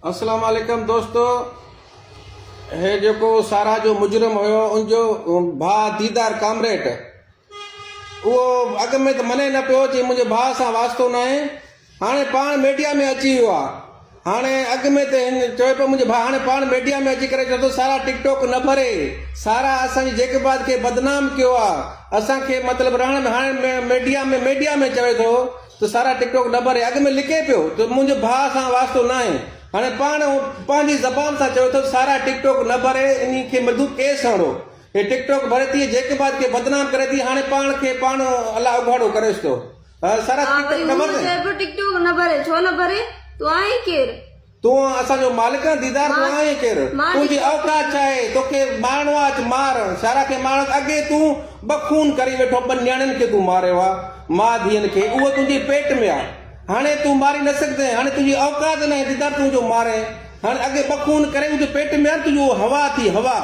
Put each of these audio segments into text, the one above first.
अस्सलाम वालेकुम दोस्तों। हे जेको सारा जो मुजरम हुयो उनजो भाउ दीदार कामरेड उहो अॻ में त मने न पियो चई मुंहिंजे भाउ सां वास्तो न आहे। हाणे पाण मीडिया में अची वियो आहे। हाणे अॻ में त हिन चयो पियो मुंहिंजो भाउ, हाणे पाण मीडिया में अची करे चए थो सारा टिकटॉक न भरे, सारा असांजी जेके बात खे बदनाम कयो आहे, असांखे मतिलबु रहण में हाणे मीडिया में चवे थो त सारा टिकटॉक न भरे। अॻ में लिखे पियो त मुंहिंजे भाउ सां वास्तो न आहे। हाणे पाण पंहिंजी ज़बान सां चयो थो सारा टिकटॉक न भरे, इन खे मज़दूर केस हणो। हे टिकटॉक भरे थी, जेके बात खे बदनाम करे थी, हाणे पाण खे पाण अलाह उघाड़ो करेसि थो। सारा टिकटॉक न भरे, टिकटॉक न भरे छो न भरे? तू आई केर? तू असांजो मालिक दीदार तू आहीं केरु? तुंहिंजी औकात छा आहे? तोखे मारणो आहे अच मार। सारा खे मार। अॻे तूं बखून करी वेठो, ॿ न्याणियुनि खे तूं मारियो आहे, माउ धीअनि खे, उहो तुंहिंजे पेट में आहे। हाणे तूं मारी न सघंदे, हाणे तुंहिंजी औकात न आहे दीदार तुंहिंजो मारे। हाणे अॻे बखून करे तुंहिंजे पेट में आहे, तुंहिंजो हवा थी हवा।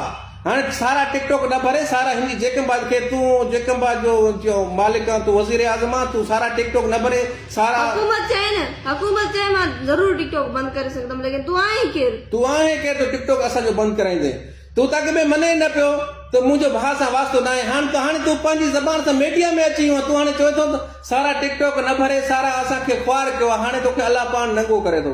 हाणे सारा टिकटॉक न भरे, सारा हिंदी जेके बात खे तूं जेके बात जो मालिक तूं वज़ीर आज़म आहे, तू सारा टिकटॉक न भरे। सारा हुकूमत चए न, हुकूमत चए मां जरूर टिकटॉक बंद करे सघंदमि, लेकिन तू आई केर? तू आहे केरु तो टिकटॉक असांजो बंदि कराईंदे? तू त अॻ में मने न पियो त मुंहिंजो भाउ सां वास्तो न आहे। हाणे तूं पंहिंजी ज़बान सां मीडिया में अची वियो। तूं हाणे चवे थो सारा टिकटॉक न भरे, सारा असांखे ख्वार कयो आहे। हाणे तोखे अलाह पाण नंगो करे थो।